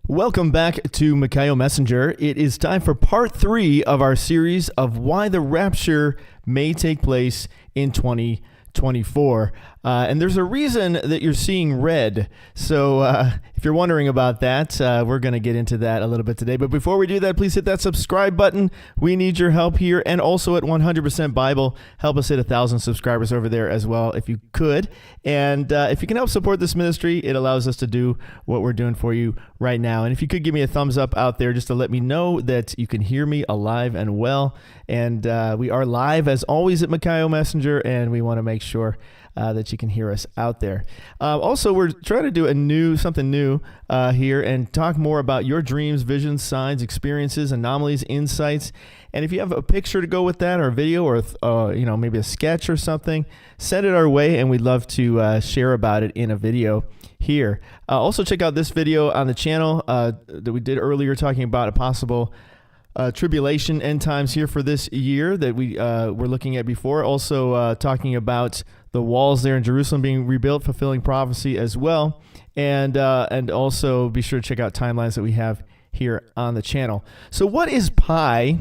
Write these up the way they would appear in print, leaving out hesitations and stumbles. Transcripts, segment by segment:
Welcome back to Mikael Messenger. It is time for part 3 of our series of why the rapture may take place in 2024. And there's a reason that you're seeing red. So if you're wondering about that, we're going to get into that a little bit today. But before we do that, please hit that subscribe button. We need your help here. And also at 100% Bible, help us hit 1,000 subscribers over there as well, if you could. And if you can help support this ministry, it allows us to do what we're doing for you right now. And if you could give me a thumbs up out there just to let me know that you can hear me alive and well. And we are live as always at Mikael Messenger, and we want to make sure that you can hear us out there. Also, we're trying to do something new here and talk more about your dreams, visions, signs, experiences, anomalies, insights. And if you have a picture to go with that, or a video, or maybe a sketch or something, send it our way, and we'd love to share about it in a video here. Also, check out this video on the channel that we did earlier, talking about a possible tribulation end times here for this year that we were looking at before. Also talking about the walls there in Jerusalem being rebuilt, fulfilling prophecy as well. And also be sure to check out timelines that we have here on the channel. So what is pi?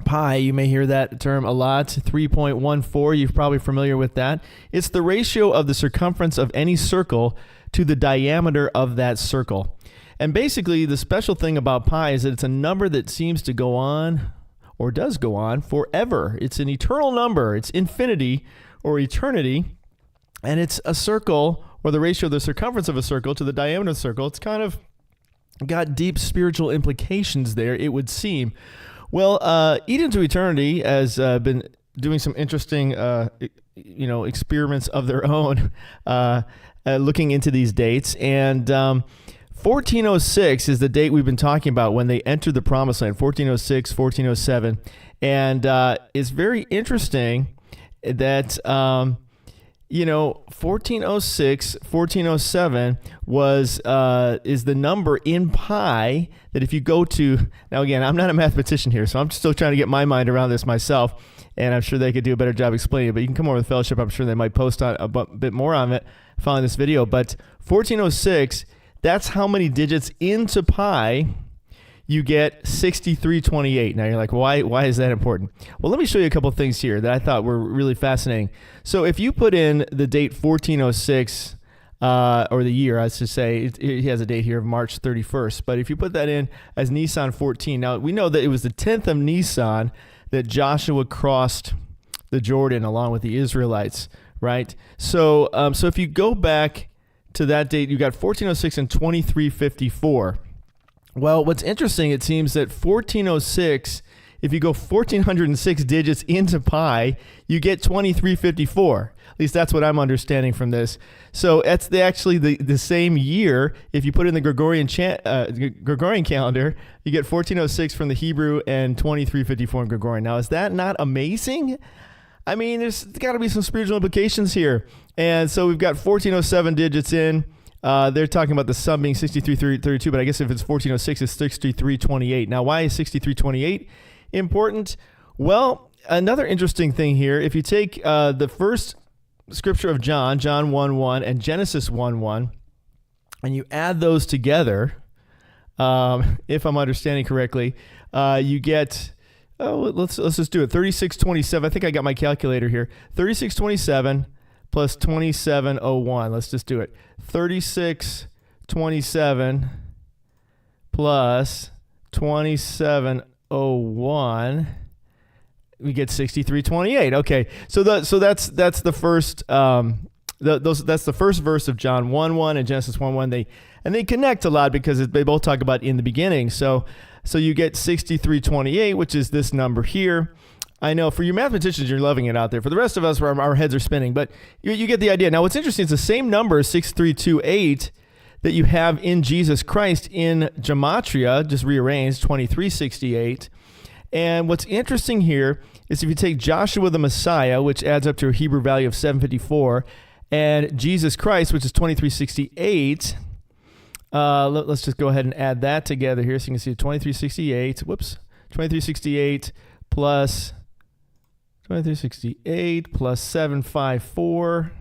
Pi, you may hear that term a lot, 3.14. You're probably familiar with that. It's the ratio of the circumference of any circle to the diameter of that circle. And basically, the special thing about pi is that it's a number that seems to go on, or does go on, forever. It's an eternal number. It's infinity or eternity. And it's a circle, or the ratio of the circumference of a circle to the diameter of the circle. It's kind of got deep spiritual implications there, it would seem. Well, Eden to Eternity has been doing some interesting, experiments of their own, looking into these dates. And 1406 is the date we've been talking about when they entered the Promised Land, 1406, 1407. And it's very interesting that, 1406, 1407 is the number in pi that if you go to, now again, I'm not a mathematician here, so I'm still trying to get my mind around this myself, and I'm sure they could do a better job explaining it, but you can come over to the fellowship. I'm sure they might post on a bit more on it following this video. But 1406, that's how many digits into pi you get 6328. Now you're like, why is that important? Well, let me show you a couple of things here that I thought were really fascinating. So if you put in the date 1406, or the year, I should say, he has a date here of March 31st. But if you put that in as Nisan 14, now we know that it was the 10th of Nisan that Joshua crossed the Jordan along with the Israelites, right? So if you go back to that date, you got 1406 and 2354. Well, what's interesting, it seems that 1406, if you go 1406 digits into pi, you get 2354. At least that's what I'm understanding from this. So it's actually the same year. If you put in the Gregorian calendar, you get 1406 from the Hebrew and 2354 in Gregorian. Now, is that not amazing? I mean, there's got to be some spiritual implications here. And so we've got 1407 digits in. They're talking about the sum being 6332, but I guess if it's 1406, it's 6328. Now, why is 6328 important? Well, another interesting thing here, if you take the first scripture of John 1:1, and Genesis 1:1, and you add those together, if I'm understanding correctly, you get, let's just do it, 3627. I think I got my calculator here. 3627 plus 2701. Let's just do it. 3627 plus 2701. We get 6328. Okay, so that's the first that's the first verse of John 1:1 and Genesis 1:1. They connect a lot because they both talk about in the beginning. So you get 6328, which is this number here. I know for you mathematicians, you're loving it out there. For the rest of us, our heads are spinning, but you get the idea. Now, what's interesting is the same number, 6328, that you have in Jesus Christ in Gematria, just rearranged, 2368. And what's interesting here is if you take Joshua the Messiah, which adds up to a Hebrew value of 754, and Jesus Christ, which is 2368, let's just go ahead and add that together here so you can see 2368, 2368 plus 2368 plus 754.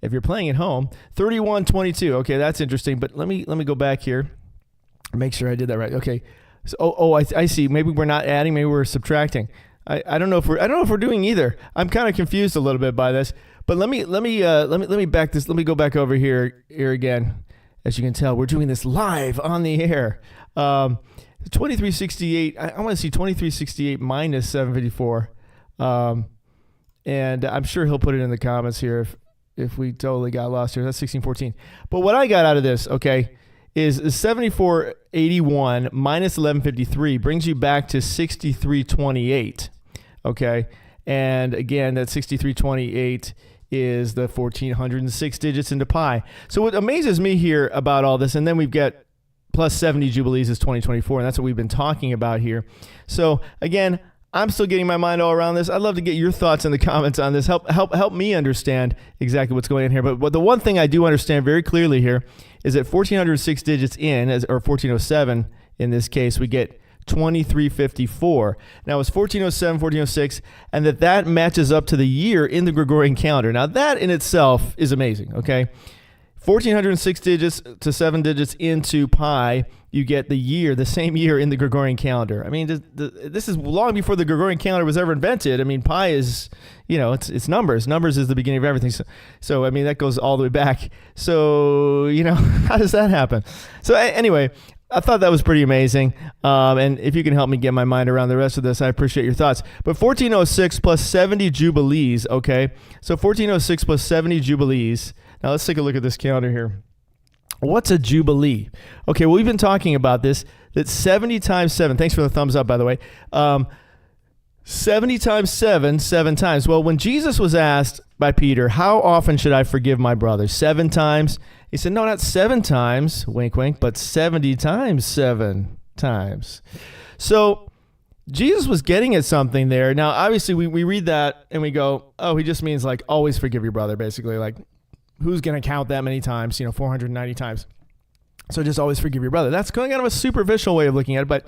if you're playing at home. 31:22. Okay, that's interesting. But let me go back here. Make sure I did that right. Okay. So, I see. Maybe we're not adding. Maybe we're subtracting. I don't know if we're doing either. I'm kind of confused a little bit by this. But let me back this. Let me go back over here again. As you can tell, we're doing this live on the air. 2368. I want to see 2368 minus 754. And I'm sure he'll put it in the comments here if we totally got lost here. That's 1614. But what I got out of this, okay, is 7481 minus 1153 brings you back to 6328. Okay. And again, that 6328 is the 1406 digits into pi. So what amazes me here about all this, and then we've got plus 70 Jubilees is 2024, and that's what we've been talking about here. So again, I'm still getting my mind all around this. I'd love to get your thoughts in the comments on this. Help me understand exactly what's going on here. But the one thing I do understand very clearly here is that 1406 digits in, or 1407 in this case, we get 2354. Now it's 1407, 1406, and that matches up to the year in the Gregorian calendar. Now that in itself is amazing, okay? 1406 digits to 7 digits into pi, you get the year, the same year in the Gregorian calendar. I mean, this is long before the Gregorian calendar was ever invented. I mean, pi is, it's numbers. Numbers is the beginning of everything. So I mean, that goes all the way back. So, how does that happen? So anyway, I thought that was pretty amazing. And if you can help me get my mind around the rest of this, I appreciate your thoughts. But 1406 plus 70 Jubilees, okay? So 1406 plus 70 Jubilees. Now let's take a look at this calendar here. What's a Jubilee? Okay, well, we've been talking about this, that 70 times 7, thanks for the thumbs up, by the way. 70 times 7, 7 times. Well, when Jesus was asked by Peter, how often should I forgive my brother? 7 times? He said, no, not 7 times, wink, wink, but 70 times 7 times. So Jesus was getting at something there. Now, obviously, we read that and we go, oh, he just means like always forgive your brother, basically. Like, who's going to count that many times? 490 times. So just always forgive your brother. That's kind of a superficial way of looking at it. But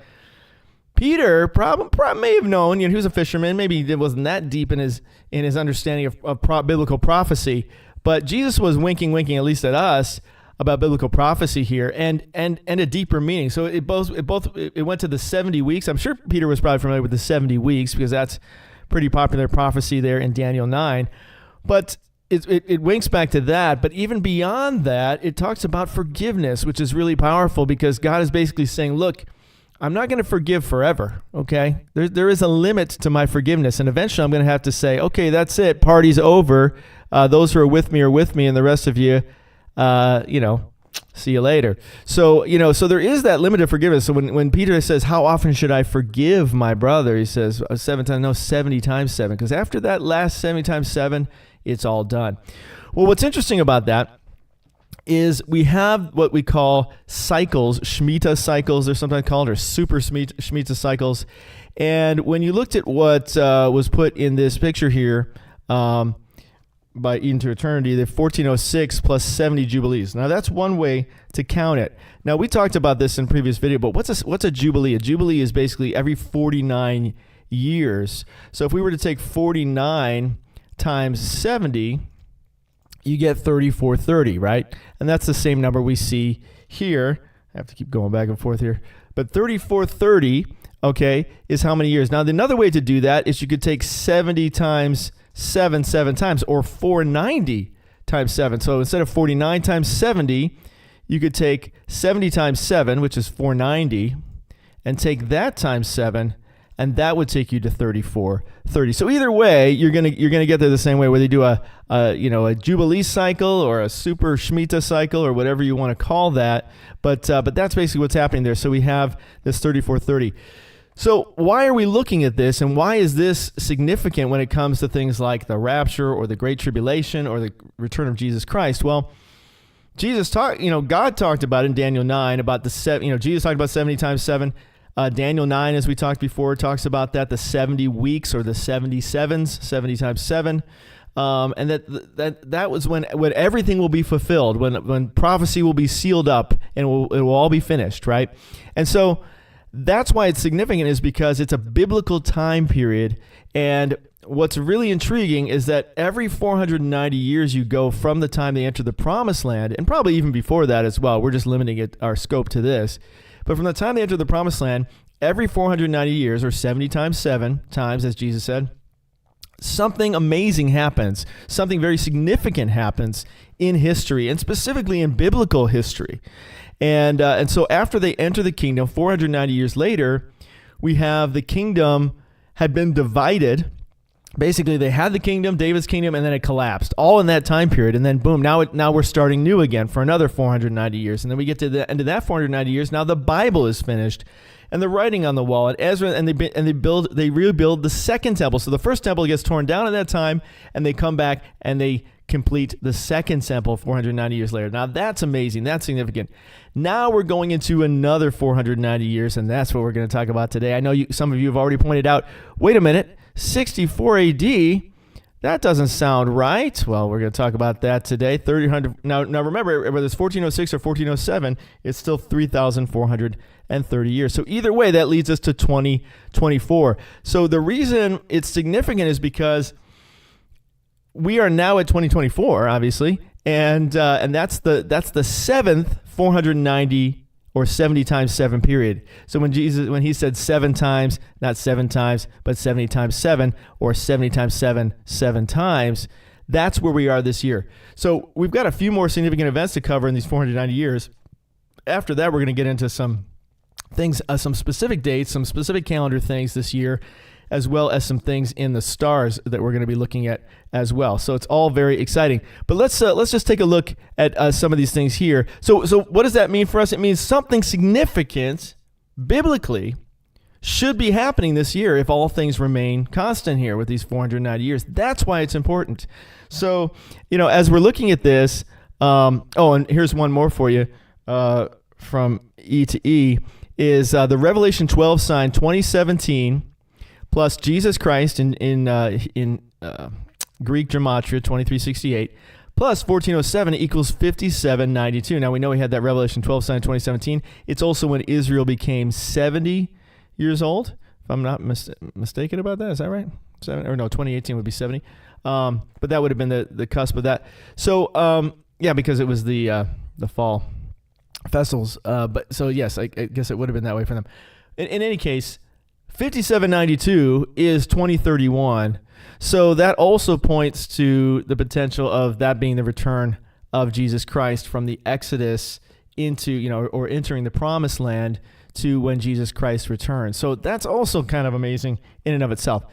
Peter probably may have known, he was a fisherman. Maybe it wasn't that deep in his understanding of biblical prophecy. But Jesus was winking, at least at us, about biblical prophecy here and a deeper meaning. So it went to the 70 weeks. I'm sure Peter was probably familiar with the 70 weeks because that's pretty popular prophecy there in Daniel 9. But it winks back to that. But even beyond that, it talks about forgiveness, which is really powerful because God is basically saying, look, I'm not going to forgive forever, okay? There is a limit to my forgiveness, and eventually I'm going to have to say, okay, that's it, party's over. Those who are with me, and the rest of you, see you later. So, so there is that limit of forgiveness. So when Peter says, how often should I forgive my brother? He says 7 times, no, 70 times 7, because after that last 70 times 7, it's all done. Well, what's interesting about that is we have what we call cycles, Shemitah cycles, they're sometimes called, or super Shemitah cycles. And when you looked at what was put in this picture here by Into Eternity, the 1406 plus 70 Jubilees. Now, that's one way to count it. Now, we talked about this in a previous video, but what's a Jubilee? A Jubilee is basically every 49 years. So if we were to take 49 times 70, you get 3430, right? And that's the same number we see here. I have to keep going back and forth here. But 3430, okay, is how many years? Now, another way to do that is you could take 70 times 7 times, or 490 times 7. So instead of 49 times 70, you could take 70 times 7, which is 490, and take that times 7, and that would take you to 3430. So either way, you're gonna get there the same way, whether you do a Jubilee cycle or a super Shemitah cycle or whatever you want to call that. But that's basically what's happening there. So we have this 3430. So why are we looking at this, and why is this significant when it comes to things like the rapture or the Great Tribulation or the return of Jesus Christ? Well, God talked about in Daniel 9 about Jesus talked about 70 times 7. Daniel 9, as we talked before, talks about that, the 70 weeks or the 77s, 70 times 7. And that was when everything will be fulfilled, when prophecy will be sealed up and it will all be finished, right? And so that's why it's significant, is because it's a biblical time period, and what's really intriguing is that every 490 years you go from the time they enter the promised land, and probably even before that as well, we're just limiting our scope to this, but from the time they enter the promised land, every 490 years, or 70 times 7 times, as Jesus said, something amazing happens. Something very significant happens in history, and specifically in biblical history. And so after they enter the kingdom, 490 years later, we have the kingdom had been divided. Basically, they had the kingdom, David's kingdom, and then it collapsed, all in that time period. And then, boom, now we're starting new again for another 490 years. And then we get to the end of that 490 years. Now the Bible is finished, and the writing on the wall. And Ezra and they rebuild the second temple. So the first temple gets torn down at that time, and they come back and they complete the second temple 490 years later. Now that's amazing. That's significant. Now we're going into another 490 years, and that's what we're going to talk about today. I know some of you have already pointed out, wait a minute, 64 AD, that doesn't sound right. Well, we're going to talk about that today. 300. Now remember, whether it's 1406 or 1407, it's still 3,430 years. So either way, that leads us to 2024. So the reason it's significant is because we are now at 2024, obviously, and that's the seventh 490 or 70 times 7 period. So when he said 7 times, not 7 times, but 70 times 7, or 70 times 7, 7 times, that's where we are this year. So we've got a few more significant events to cover in these 490 years. After that, we're going to get into some things, some specific dates, some specific calendar things this year, as well as some things in the stars that we're going to be looking at as well. So it's all very exciting. But let's just take a look at some of these things here. So what does that mean for us? It means something significant biblically should be happening this year if all things remain constant here with these 490 years. That's why it's important. So, as we're looking at this, and here's one more for you from E to E, is the Revelation 12 sign 2017 plus Jesus Christ in Greek Gematria 2368 plus 1407 equals 5792. Now we know we had that Revelation 12 sign 2017. It's also when Israel became 70 years old, if I'm not mistaken about that. Is that right? 2018 would be 70. But that would have been the cusp of that. So because it was the fall festivals. But so yes, I guess it would have been that way for them. In any case, 5792 is 2031. So that also points to the potential of that being the return of Jesus Christ from the Exodus into, or entering the promised land to when Jesus Christ returns. So that's also kind of amazing in and of itself.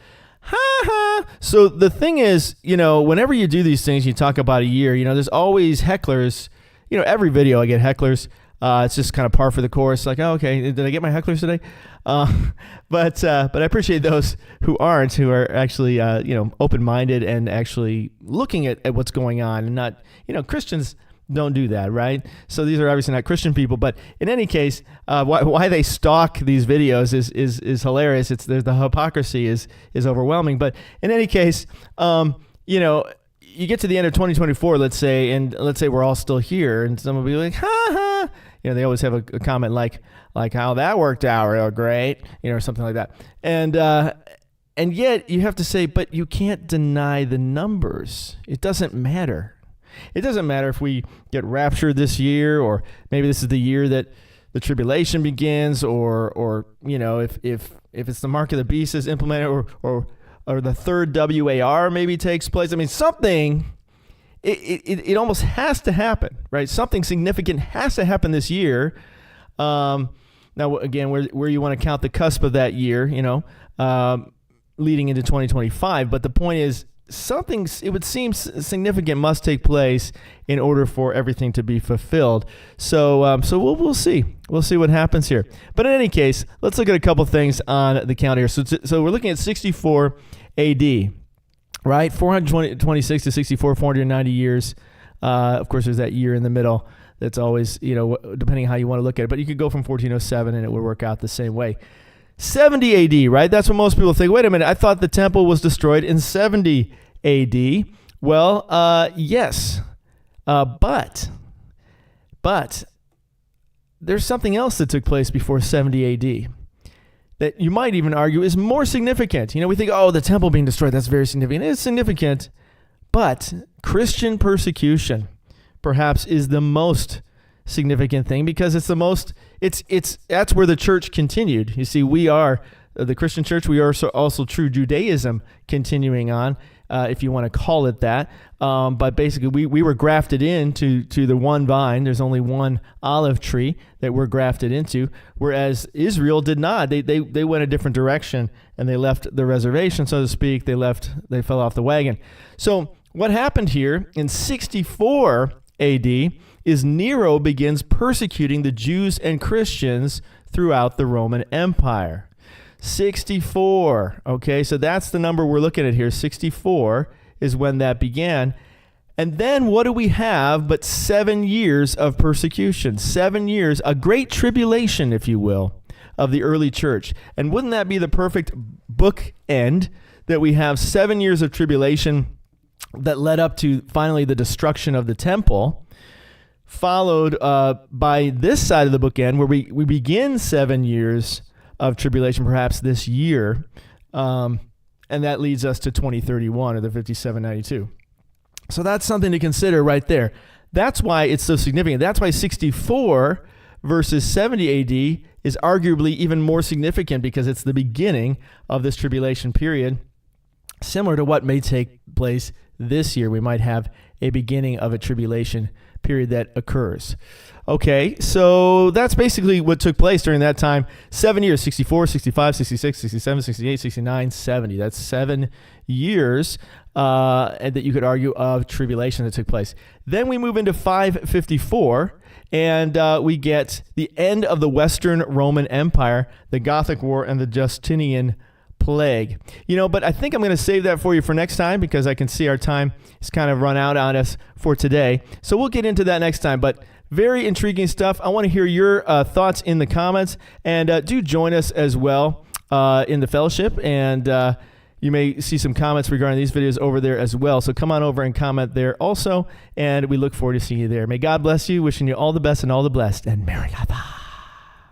So the thing is, whenever you do these things, you talk about a year, there's always hecklers. Every video I get hecklers. It's just kind of par for the course. Like, oh, okay, did I get my hecklers today? But I appreciate those who are actually, open-minded and actually looking at what's going on, and not, Christians don't do that, right? So these are obviously not Christian people, but in any case, why they stalk these videos is hilarious. There's the hypocrisy is overwhelming. But in any case, you get to the end of 2024, let's say we're all still here, and someone will be like, ha ha. They always have a comment like how that worked out real great, or something like that. And yet you have to say, but you can't deny the numbers. It doesn't matter. It doesn't matter if we get raptured this year, or maybe this is the year that the tribulation begins, or if it's the mark of the beast is implemented, or the third WAR maybe takes place. I mean, something, it almost has to happen, right? Something significant has to happen this year. Now, again, where you want to count the cusp of that year, leading into 2025. But the point is, something, it would seem significant must take place in order for everything to be fulfilled. So we'll see. We'll see what happens here. But in any case, let's look at a couple things on the calendar here. So we're looking at 64 AD, right? 426 to 64, 490 years. Of course, there's that year in the middle that's always, depending on how you want to look at it. But you could go from 1407 and it would work out the same way. 70 AD, right? That's what most people think. Wait a minute, I thought the temple was destroyed in 70 AD. Well, yes, but there's something else that took place before 70 AD. that you might even argue is more significant. We think, oh, the temple being destroyed, that's very significant. It's significant, but Christian persecution perhaps is the most significant thing, because it's that's where the church continued. You see, we are the Christian church. We are also true Judaism continuing on, if you want to call it that. But basically, we were grafted into the one vine. There's only one olive tree that we're grafted into, whereas Israel did not. They went a different direction, and they left the reservation, so to speak. They fell off the wagon. So what happened here in 64 AD is Nero begins persecuting the Jews and Christians throughout the Roman Empire. 64. Okay, so that's the number we're looking at here. 64 is when that began. And then what do we have but 7 years of persecution? 7 years, a great tribulation, if you will, of the early church. And wouldn't that be the perfect bookend, that we have 7 years of tribulation that led up to finally the destruction of the temple, followed by this side of the bookend, where we begin 7 years of tribulation perhaps this year, and that leads us to 2031, or the 5792. So that's something to consider right there. That's why it's so significant. That's why 64 versus 70 AD is arguably even more significant, because it's the beginning of this tribulation period, similar to what may take place this year. We might have a beginning of a tribulation period that occurs. Okay, so that's basically what took place during that time. 7 years, 64, 65, 66, 67, 68, 69, 70. That's 7 years and that you could argue of tribulation that took place. Then we move into 554, and we get the end of the Western Roman Empire, the Gothic War, and the Justinian plague. But I think I'm going to save that for you for next time, because I can see our time is kind of run out on us for today. So we'll get into that next time. But very intriguing stuff. I want to hear your thoughts in the comments, and do join us as well in the fellowship. And you may see some comments regarding these videos over there as well. So come on over and comment there also. And we look forward to seeing you there. May God bless you. Wishing you all the best and all the blessed. And Maranatha.